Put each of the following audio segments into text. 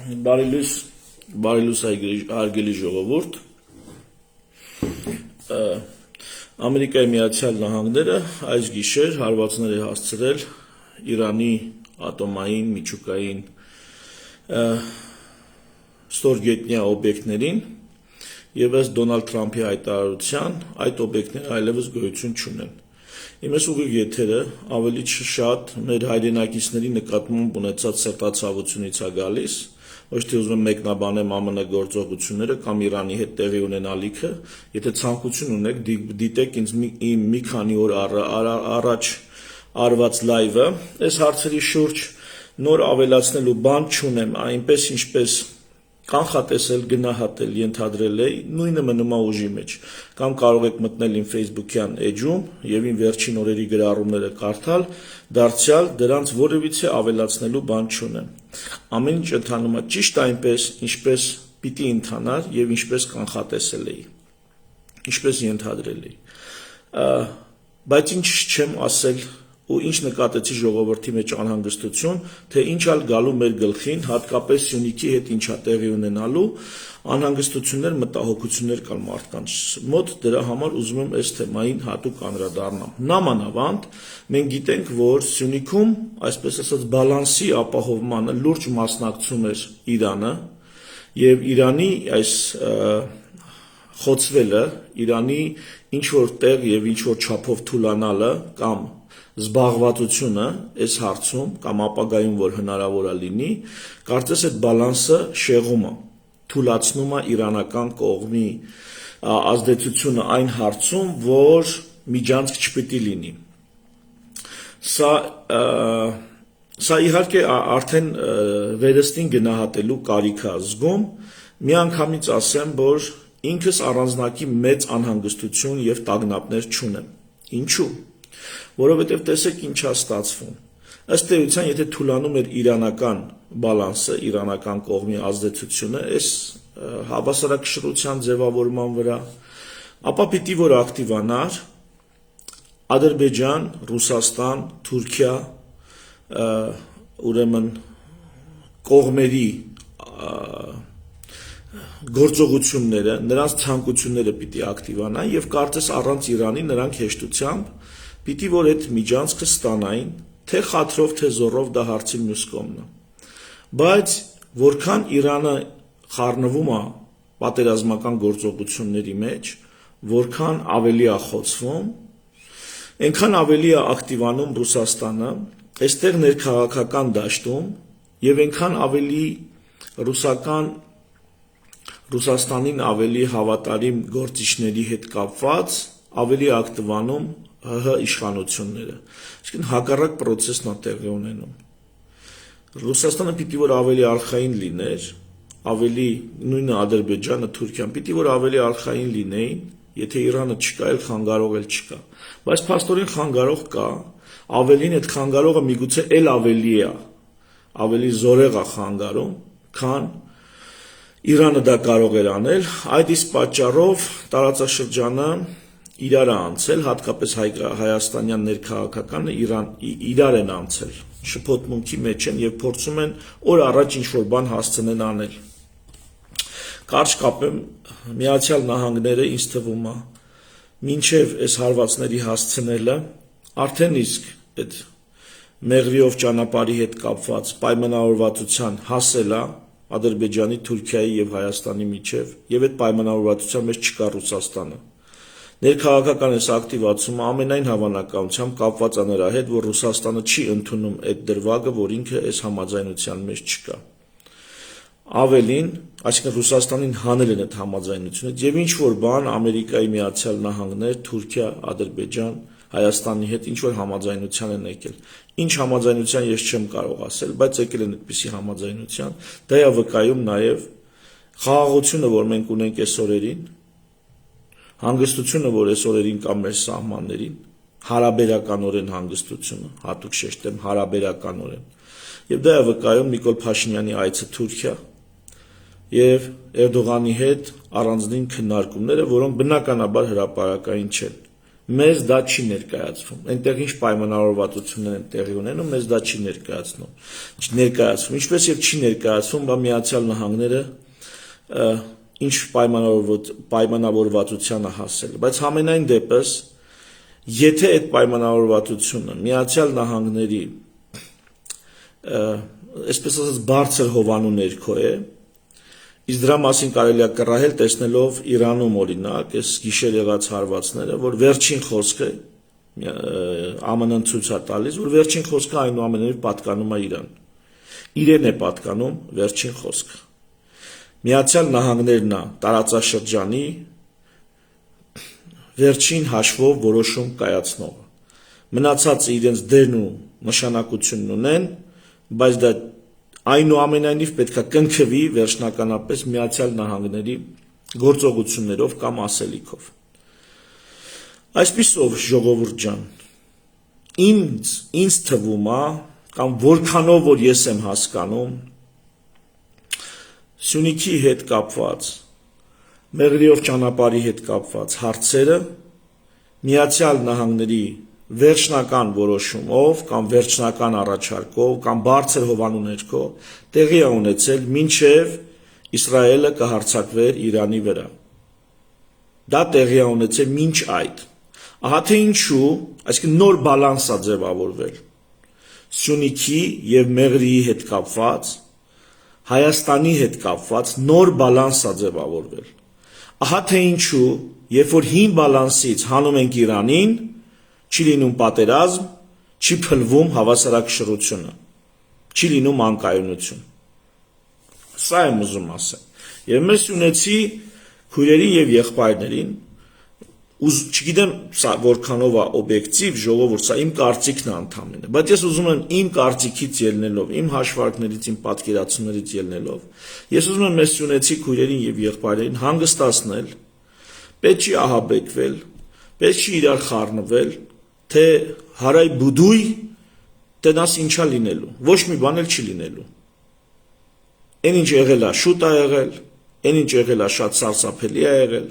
Բարելույս հարգելի ժողովուրդ, Ամերիկայի Միացյալ Նահանգները այս գիշեր հարվածներ է հասցրել Իրանի ատոմային միջուկային ստորգետնյա օբյեկտներին եւ ըստ Դոնալդ Թրամփի հայտարարության այդ օբյեկտները այլևս գոյություն չունեն։ Իմս ուղիղ եթերը ավելի շատ մեր հայրենակիցների նկատմամբ ունեցած սրտացավությունից է գալիս, ոչ թե ուզում եմ մեկնաբանեմ ԱՄՆ գործողությունները կամ Իրանի հետ տեղի ունենալիքը, եթե ցանկություն ունեք, դիտեք ինձ մի քանի օր առաջ արված լայվը, այս հարցերի շուրջ նոր ավելացնելու բան չունեմ, այնպես ինչպես կանխատեսել, գնահատել, ենթադրել էի, նույնը մնում է ուժի մեջ, կամ կարող եք մտնել իմ Facebook-յան էջում եւ իմ վերջին օրերի գրառումները կարդալ, դարձյալ դրանց որևիցե ավելացնելու բան չունեմ։ Ամեն ինչ ընթանում է ճիշտ այնպես, ինչպես պիտի ընթանար եւ ինչպես կանխատեսել էի, ինչպես ենթադրել էի։ Բայց ինչ չեմ ասել ու ինչ նկատեցի ժողովրդի մեջ անհանգստություն, թե ինչ ալ գալու մեր գլխին, հատկապես Սյունիքի հետ ինչա տեղի ունենալու, անհանգստություններ, մտահոգություններ կան մարդկանց մոտ, դրա համար ուզում եմ այս թեմային հատուկ անդրադառնամ։ Նամանավանդ մենք գիտենք, որ Սյունիքում, այսպես ասած, բալանսի ապահովմանը լուրջ մասնակցում էր Իրանը եւ Իրանի այս խոցվելը, Իրանի ինչ որ տեղ եւ ինչ որ չափով թուլանալը կամ զբաղվածությունը այս հարցում կամ ապագայում որ հնարավոր է լինի, կարծես այդ բալանսը շեղում է, թուլացնում է իրանական կողմի ազդեցությունը այն հարցում, որ միջանցք չպիտի լինի։ Սա իհարկե արդեն վերստին գնահատելու կարիք է զգում, միանգամից ասեմ, որ ինքս առանձնակի մեծ անհանգստություն եւ տագնապներ չունեմ։ Ինչու՞։ Որովհետև տեսեք ինչ է ստացվում։ Ըստ էության, եթե թուլանում էր իրանական բալանսը, իրանական կողմի ազդեցությունը, այս հավասարակշռության ձևավորման վրա, ապա պիտի որ ակտիվանար Ադրբեջան, Ռուսաստան, Թուրքիա, ուրեմն կողմերի գործողությունները, նրանց ցանկությունները պիտի ակտիվանան եւ կարծես առանց Իրանի նրանք հեշտությամբ պիտի որ այդ միջանցքը ստանային, թե խաթրով, թե զոռով դա հարցի մյուս կողմն է։ Բայց որքան Իրանը խառնվում է պատերազմական գործողությունների մեջ, որքան ավելի է խոցվում, այնքան ավելի է ակտիվանում Ռուսաստանը, այստեղ ներքաղաքական դաշտում եւ այնքան ավելի Ռուսաստանին ավելի հավատարիմ գործիչների հետ կապված ավելի ակտիվանում ՀՀ իշխանությունները, այսինքն հակառակ process-ն է տեղի ունենում։ Ռուսաստանը պիտի որ ավելի արխային լիներ, ավելի նույնը Ադրբեջանը, Թուրքիան պիտի որ ավելի արխային լինեին, եթե Իրանը չկա, էլ խանգարող էլ չկա։ Բայց փաստորեն խանգարող կա, ավելին այդ խանգարողը միգուցե էլ ավելի է, ավելի զորեղ է խանգարում, քան Իրանը դա կարող էր անել, այդ իսկ պատճառով տարածաշրջանը իրար է անցել, հատկապես հայաստանյան ներքաղաքականը իրար են անցել, շփոթմունքի մեջ են եւ փորձում են օր առաջ ինչ-որ բան հասցնեն անել։ Կարճ կապեմ, Միացյալ Նահանգները ինձ թվում է, մինչև այս հարվածների հասցնելը, արդեն իսկ այդ մեղվիով ճանապարհի հետ կապված պայմանավորվածության հասել է Ադրբեջանի, Թուրքիայի եւ Հայաստանի միջև, եւ այդ պայմանավորվածության մեջ չկա Ռուսաստանը։ Ներքաղաքական այս ակտիվացումը ամենայն հավանականությամբ կապված է նրա հետ, որ Ռուսաստանը չի ընդունում այդ դրվագը, որ ինքը այս համաձայնության մեջ չկա։ Ավելին, այսինքն Ռուսաստանին հանել են այդ համաձայնությունից եւ ինչ որ բան Ամերիկայի Միացյալ Նահանգներ, Թուրքիա, Ադրբեջան, Հայաստանի հետ ինչ որ համաձայնության են եկել։ Ինչ համաձայնության ես չեմ կարող ասել, բայց եկել են այդպիսի համաձայնության, դա է վկայում նաեւ խաղաղությունը, որ մենք ունենք այս օրերին, հանգստությունը, որ այս օրերին կա մեր սահմաններին, հարաբերականորեն հանգստությունը, հատուկ շեշտեմ հարաբերականորեն։ Եվ դա է վկայում Նիկոլ Փաշինյանի այցը Թուրքիա եւ Էրդողանի հետ առանձնին քննարկումները, որոնք բնականաբար հրապարակային չեն։ մեզ դա չի ներկայացվում։ Այնտեղ ինչ պայմանավորվածություններ են տեղի ունենում, մեզ դա չի ներկայացվում։ Ինչպես եւ չի ներկայացվում, բա Միացյալ Նահանգները ինչ պայմանավորվածության է հասել։ Բայց համենայն դեպս, եթե այդ պայմանավորվածությունը Միացյալ Նահանգների այսպես ասած բարձր հովանու ներքո է, իսկ դրա մասին կարելի է կռահել տեսնելով Իրանում օրինակ, այս գիշեր եղած հարվածները, որ վերջին խոսքը ԱՄՆ-ն ցույց է տալիս, որ վերջին խոսքը այնուամենայնիվ պատկանում է Իրան։ Իրեն է պատկանում վերջին խոսքը։ Միացյալ Նահանգներն է տարածաշրջանի վերջին հաշվով որոշում կայացնողը։ Մնացածը իրենց դերն ու նշանակությունն ունեն, բայց դա այնուամենայնիվ պետք է կնքվի վերջնականապես Միացյալ Նահանգների գործողություններով կամ ասելիքով։ Այսպիսով, ժողովուրդ ջան, ինձ թվում է, կամ որքանով որ ես եմ հասկանում, Սյունիքի հետ կապված, Մեղրիով ճանապարհի հետ կապված հարցերը Միացյալ Նահանգների վերջնական որոշումով կամ վերջնական առաջարկով կամ բարձր հովանու ներքո տեղի է ունեցել մինչև Իսրայելը կհարձակվեր Իրանի վրա։ Դա տեղի է ունեցել մինչ այդ։ Ահա թե ինչու, այսինքն նոր բալանս է ձևավորվել Սյունիքի եւ Մեղրիի հետ կապված, Հայաստանի հետ կապված նոր բալանս է ձևավորվել։ Ահա թե ինչու, երբ որ հին բալանսից հանում ենք Իրանին, չի լինում պատերազմ, չի փլվում հավասարակշռությունը, չի լինում անկայունություն։ Սա եմ ուզում ասել։ Եվ մեր սյունեցի քույրերին եւ եղբայրներին, չգիտեմ սա որքանով է օբյեկտիվ, ժողովուրդ, սա իմ կարծիքն է ընդհանրապես, բայց ես ուզում եմ իմ կարծիքից ելնելով, իմ հաշվարկներից, իմ պատկերացումներից ելնելով, ես ուզում եմ մեր սյունեցի քույրերին եւ եղբայրերին հանգստացնել, պետք չի ահաբեկվել, պետք չի իրար խառնվել, թե հարայ բուդույ տնաս ինչա լինելու, ոչ մի բան էլ չի լինելու։ Այն ինչ եղել է շուտ է եղել, այն ինչ եղել է շատ սարսափելի է եղել,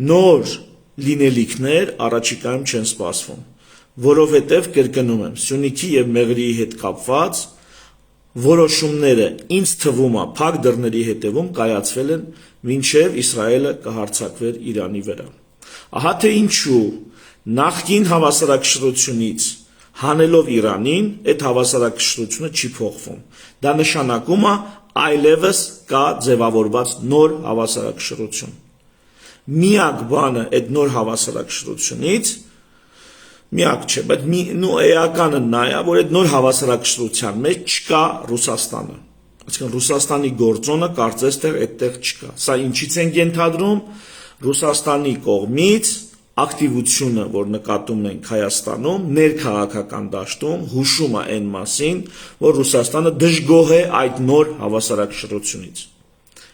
նոր լինելիքներ առաջիկայում չեն սպասվում, որովհետև կրկնում եմ, Սյունիքի եւ Մեղրիի հետ կապված որոշումները ինձ թվում է փակ դռների հետևում կայացվել են մինչև Իսրայելը կհարձակվեր Իրանի վրա։ Ահա թե ինչու նախկին հավասարակշռությունից հանելով Իրանին, այդ հավասարակշռությունը չի փոխվում։ Դա նշանակում է այլևս կա ձևավորված նոր հավասարակշռություն։ Միակ բանը այդ նոր հավասարակշռությունից, միակ չէ, բայց էականը նա է, որ այդ նոր հավասարակշռության մեջ չկա Ռուսաստանը։ Այսինքն Ռուսաստանի գործոնը կարծես թե այդտեղ չկա։ Սա ինչից են ենթադրում Ռուսաստանի կողմից ակտիվությունը, որ նկատում ենք Հայաստանում, ներքաղաքական դաշտում, հուշում է այն մասին, որ Ռուսաստանը դժգոհ է այդ նոր հավասարակշռությունից։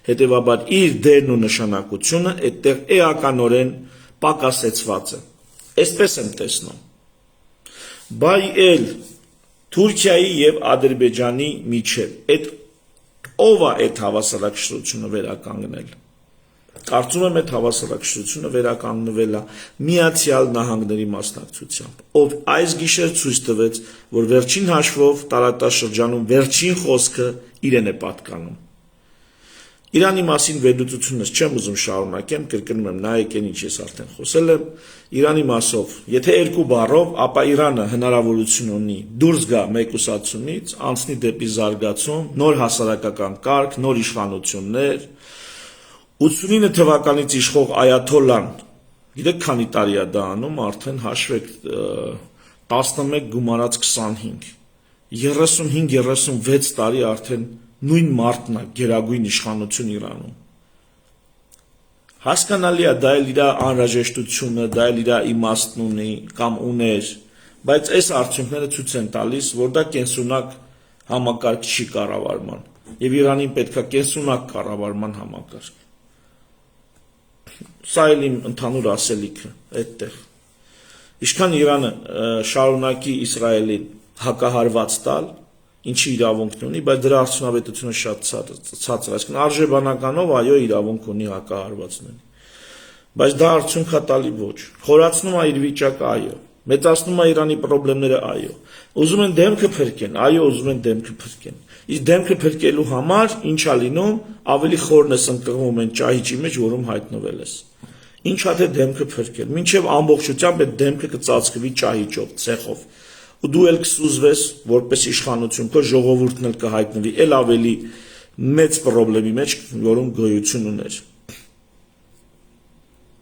Հետևաբար իր դերն ու նշանակությունը այդտեղ էականորեն պակասեցված է։ Այսպես եմ տեսնում։ Բայ էլ Թուրքիայի եւ Ադրբեջանի միջև այդ ով է այդ հավասարակշռությունը վերականգնել։ Կարծում եմ այդ հավասարակշռությունը վերականգնվել է Միացյալ Նահանգների մասնակցությամբ, ով այս գիշեր ցույց տվեց, որ վերջին հաշվով տարածաշրջանում վերջին խոսքը իրեն է պատկանում։ Իրանի մասին վերլուծությունս չեմ ուզում շարունակեմ, կրկնում եմ, նայեք այն ինչ ես արդեն խոսել եմ, Իրանի մասով, եթե երկու բառով, ապա Իրանը հնարավորություն ունի դուրս գա մեկուսացումից, անցնի դեպի զարգացում, նոր հասարակական կարգ, նոր իշխանություններ, 89 թվականից իշխող Այաթոլլան, գիտեք քանի տարի է դա անում, արդեն հաշվեք 11 գումարած 25, 35-36 տարի արդեն նույն մարդն է գերագույն իշխանություն Իրանում։ Հասկանալի է, դա էլ իր անհրաժեշտությունը, դա էլ իր իմաստն ունի կամ ուներ, բայց այս արդյունքները ցույց են տալիս, որ դա կենսունակ համակարգ չի կառավարման, եւ Իրանին պետք է կենսունակ կառավարման համակարգ։ Սա էլ իմ ընդհանուր ասելիքը այդտեղ։ Ինչքան Իրանը շարունակի Իսրայելին հակահարված տալ, ինչի իրավունքն ունի, բայց դրա արդյունավետությունը շատ ցածր է, այսինքն արժեբանականով այո իրավունք ունի հակահարվածների։ բայց դա արդյունք է տալի ոչ, խորացնում է իր վիճակը, այո, մեծացնում է Իրանի խնդիրները, այո, ուզում են դեմքը փրկեն, այո, ուզում են դեմքը փրկեն, իսկ դեմքը փրկելու համար ինչ է լինում, ավելի խորն ես ընկղմում են ճահիճի մեջ, որում հայտնվել ես, ինչա թե դեմքը փրկել, մինչև ամբողջությամբ այդ դեմքը կծածկվի ճահիճով, ցեխով, ու դու էլ կսուզվես որպես իշխանություն, քո ժողովուրդն էլ կհայտնվի էլ ավելի մեծ խնդրի մեջ, որում գոյություն ուներ։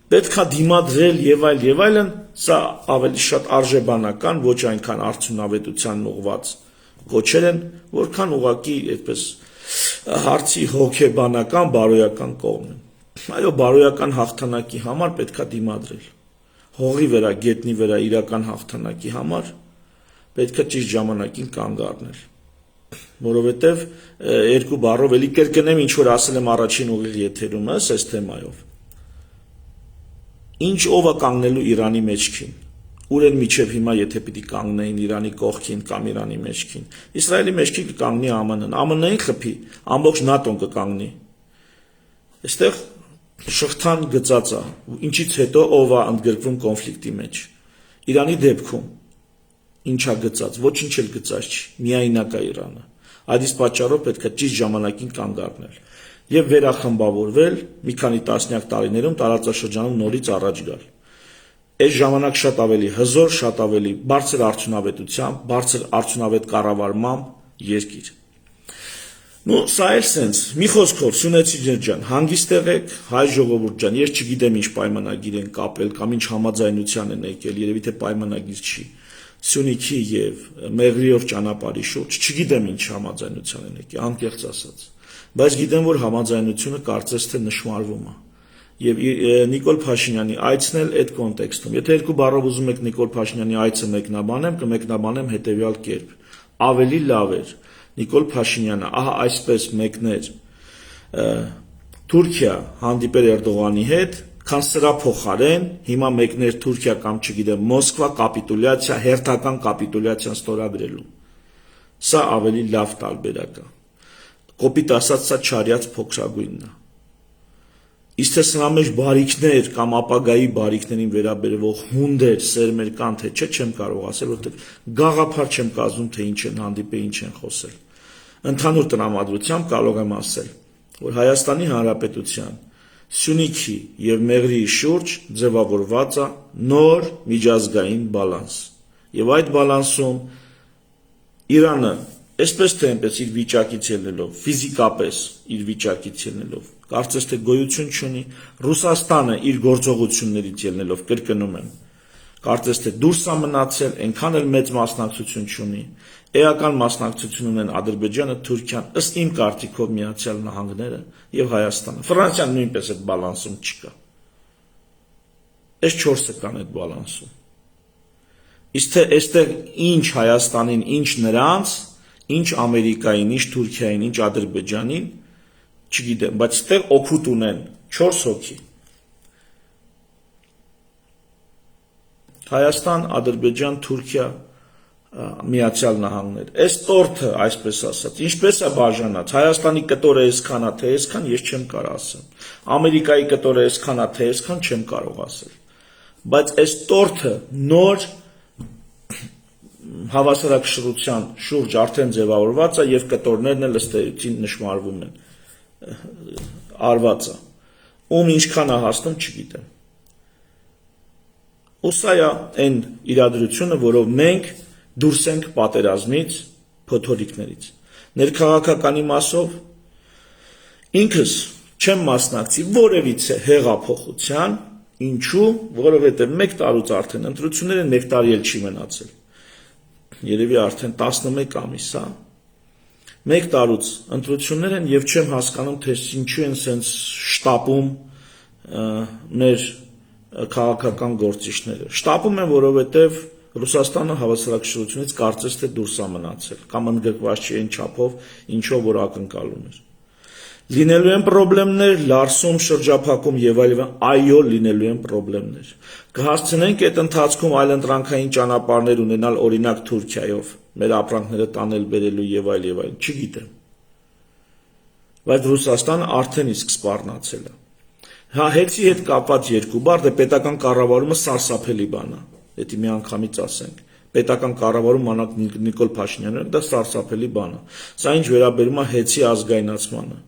Պետք է դիմադրել եւ այլն, սա ավելի շատ արժեբանական, ոչ այնքան արդյունավետության ուղված կոչեր են, որքան ուղղակի այդպես հարցի հոգեբանական, բարոյական կողմն։ Այո, բարոյական հաղթանակի համար պետք է դիմադրել։ Հողի վրա, գետնի վրա իրական հաղթանակի համար պետք է ճիշտ ժամանակին կանգ առնել։ Որովհետև երկու բառով էլի կրկնեմ, ինչ որ ասել եմ առաջին ուղիղ եթերում, այս թեմայով։ Ինչ ով է կանգնելու Իրանի մեջքին, ուր են միջև հիմա եթե պիտի կանգնեին Իրանի կողքին կամ Իրանի մեջքին, Իսրայելի մեջքին կկանգնի ԱՄՆ-ն, ԱՄՆ-ին խփի, ամբողջ ՆԱՏՕ-ն կկանգնի։ Այստեղ շղթան գծած է, ինչից հետո ով է ընդգրկվում կոնֆլիկտի մեջ։ Իրանի դեպքում ինչա գծած, ոչինչ էլ գծած չի, միայնակ է Իրանը։ Այդ իսկ պատճառով պետք է ճիշտ ժամանակին կանգ առնել եւ վերախմբավորվել մի քանի տասնյակ տարիներում տարածաշրջանում նորից առաջ գալ։ Այս ժամանակ շատ ավելի հզոր, շատ ավելի բարձր արդյունավետությամբ, բարձր արդյունավետ կառավարմամբ երկիր։ Սա էլ սենց, մի խոսքով, Սյունեցիներ ջան, հանգիստ եղեք, հայ ժողովուրդ ջան, ես չգիտեմ ինչ պայմանագիր են կապել կամ ինչ համաձայնության են եկել, երևի թե պայմանագիր չի։ Սյունիքի եւ Մեղրիով ճանապարհի շուրջ, չգիտեմ ինչ համաձայնության են եկել, անկեղծ ասած։ Բայց գիտեմ, որ համաձայնությունը կարծես թե նշмарվում է։ Եվ Նիկոլ Փաշինյանի այցն էլ այդ կոնտեքստում։ Եթե երկու բառով ուզում եք Նիկոլ Փաշինյանի այցը մեկնաբանեմ, կմեկնաբանեմ հետեւյալ կերպ. ավելի լավ էր Նիկոլ Փաշինյանը ահա այսպես մեկներ Թուրքիա հանդիպեր Էրդողանի հետ, քան սրա փոխարեն հիմա մեկներ Թուրքիա կամ չգիտեմ Մոսկվա կապիտուլյացիա, հերթական կապիտուլյացիան ստորագրելու։ Սա ավելի լավ տարբերակ է։ Կոպիտ ասած, սա չարյաց փոքրագույնն է։ Իսկ թե սրա մեջ բարիքներ կամ ապագայի բարիքներին վերաբերող հունդեր, սերմեր կան թե չէ, չեմ կարող ասել, որովհետև գաղափար չեմ կազմում, թե ինչ են հանդիպել, ինչ են խոսել։ Ընդհանուր տրամադրությամբ կարող եմ ասել, որ Հայաստանի Հանրապետության Սյունիքի եւ Մեղրիի շուրջ ձևավորված է նոր միջազգային բալանս։ Եվ այդ բալանսում Իրանը այսպես թե այնպես իր վիճակից ելնելով, ֆիզիկապես իր վիճակից ելնելով, կարծես թե գոյություն չունի, Ռուսաստանը իր գործողություններից ելնելով, կրկնում եմ, կարծես թե դուրս է մնացել, այնքան էլ մեծ մասնակցություն չունի, էական մասնակցություն ունեն Ադրբեջանը, Թուրքիան, ըստ իմ կարծիքով Միացյալ Նահանգները եւ Հայաստանը։ Ֆրանսիան նույնպես այդ բալանսում չկա։ Այս 4-ը կան այդ բալանսում։ Իսկ թե այստեղ ինչ Հայաստանին, ինչ նրանց, ինչ Ամերիկային, ինչ Թուրքիային, ինչ Ադրբեջանին, չգիտեմ, բայց այստեղ օգուտ ունեն 4 հոգի։ Հայաստան, Ադրբեջան, Թուրքիա, Միացյալ Նահանգներ։ Այս տորթը, այսպես ասած, ինչպես է բաժանած, Հայաստանի կտորը այսքան է, թե այսքան, ես չեմ կարող ասել։ Ամերիկայի կտորը այսքան է, թե այսքան, չեմ կարող ասել։ Բայց այս տորթը նոր հավասարակշռության շուրջ արդեն ձևավորված է եւ կտորներն էլ ըստ էության նշмарվում են արված է ում ինչքան է հասնում չգիտեմ ու սա է այն իրադրությունը որով մենք դուրս ենք պատերազմից փոթորիկներից ներքաղաքականի մասով ինքս չեմ մասնակցի որևիցե հեղափոխության ինչու որովհետեւ 1 տարուց արդեն ընտրությունները 1 տարի էլ չի մնացել Երևի արդեն 11 ամիս է 1 տարուց ընտրություններ են եւ չեմ հասկանում թե ինչու են սենց շտապում մեր քաղաքական գործիչները շտապում են որովհետեւ Ռուսաստանը հավասարակշռությունից կարծես թե դուրս է մնացել կամ ընդգրկված չի այն չափով ինչով որ ակնկալում էր Լինելու են խնդիրներ, լարսում, շրջափակում եւ այլն, այո, լինելու են խնդիրներ։ Կհասցնենք այդ ընթացքում այլընտրանքային ճանապարհներ ունենալ օրինակ Թուրքիայով, մեր ապրանքները տանել բերելու եւ այլն, չգիտեմ։ Բայց Ռուսաստանը արդեն իսկ սպառնացել է։ Հա, հեցի հետ կապված երկու բառ, դե պետական կառավարումը սարսափելի բան է։ Դա մի անգամից ասենք։ Պետական կառավարում մանակ Նիկոլ Փաշինյանը, դա սարսափելի բան է։ Սա ինչ վերաբերում է հեցի ազգայնացմանը։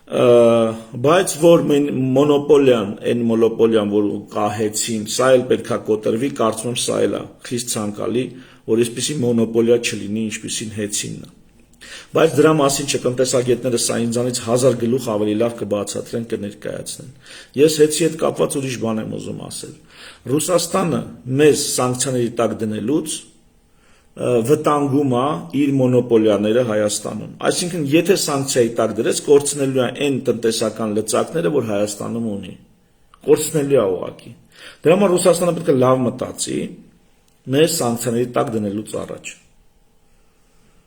Բայց որ մոնոպոլիան, այն մոնոպոլիան, որ կա հեցին, սա էլ պետքա կոտրվի, կարծում եմ սա էլ է խիստ ցանկալի, որ այսպիսի մոնոպոլիա չլինի, ինչպիսին հեցինն է։ Բայց դրա մասին տնտեսագետները սա ինձանից 1000 գլուխ ավելի լավ կբացատրեն, կներկայացնեն։ Ես հեցի հետ կապված ուրիշ բան եմ ուզում ասել։ Ռուսաստանը մեզ սանկցիաների տակ դնելուց վտանգում է իր մոնոպոլիաները Հայաստանում։ Այսինքն, եթե սանկցիայի տակ դրես, կորցնելու է այն տնտեսական լծակները, որ Հայաստանում ունի։ Կորցնելու է ուղղակի։ Դրա համար Ռուսաստանը պետք է լավ մտածի մեզ սանկցիաների տակ դնելուց առաջ։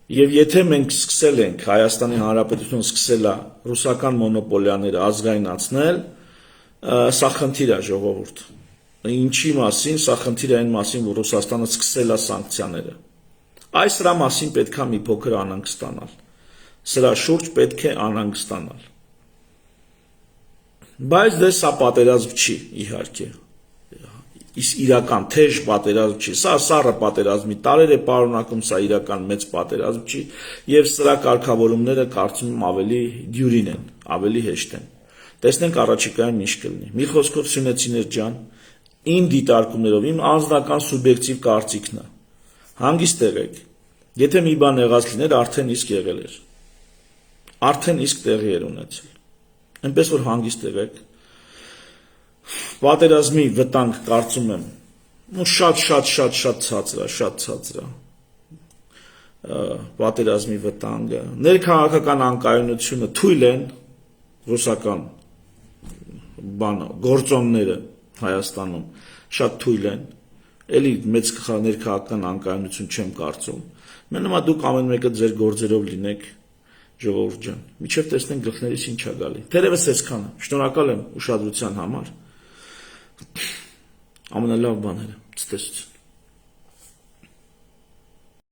Եվ եթե մենք սկսել ենք, Հայաստանի Հանրապետությունը սկսել է ռուսական մոնոպոլիաները ազգայնացնել, սա խնդիր է ժողովուրդ։ Ինչի մասին, սա խնդիր է այն մասին, որ Ռուսաստանը սկսել է սանկցիաները։ Այս սրա մասին պետք է մի փոքր անհանգ ստանալ։ Սրա շուրջ պետք է անհանգ ստանալ։ Բայց դե սա պատերազմ չի, իհարկե։ Իրական թեժ պատերազմ չի, սա սառը պատերազմի տարեր է պարունակում, սա իրական մեծ պատերազմ չի, եւ սրա կարգավորումները կարծում եմ ավելի դյուրին են, ավելի հեշտ են։ Տեսնենք առաջիկայում ինչ կլինի։ Մի խոսքով Սյունեցիներ ջան, իմ դիտարկումներով, իմ անձնական սուբյեկտիվ կարծիքն է։ Հանգիստ եղեք։ Եթե մի բան եղած լիներ, արդեն իսկ եղել էր։ Արդեն իսկ տեղի էր ունեցել։ Այնպես որ հանգիստ եղեք։ Պատերազմի վտանգ կարծում եմ, շատ ցածր է։ Պատերազմի վտանգը, ներքաղաքական անկայունությունը թույլ են ռուսական գործոնները Հայաստանում շատ թույլ են, էլի մեծ ներքաղաքական անկայունություն չեմ կարծում։ Մենամա դուք ամեն մեկը ձեր գործերով լինեք, ժողովուրդ ջան, միջև տեսնենք գլխներիս ինչ է գալի։ Թերևս այսքանը։ Շնորհակալ եմ ուշադրության համար։ Ամենալավ բաները, ցտեսություն։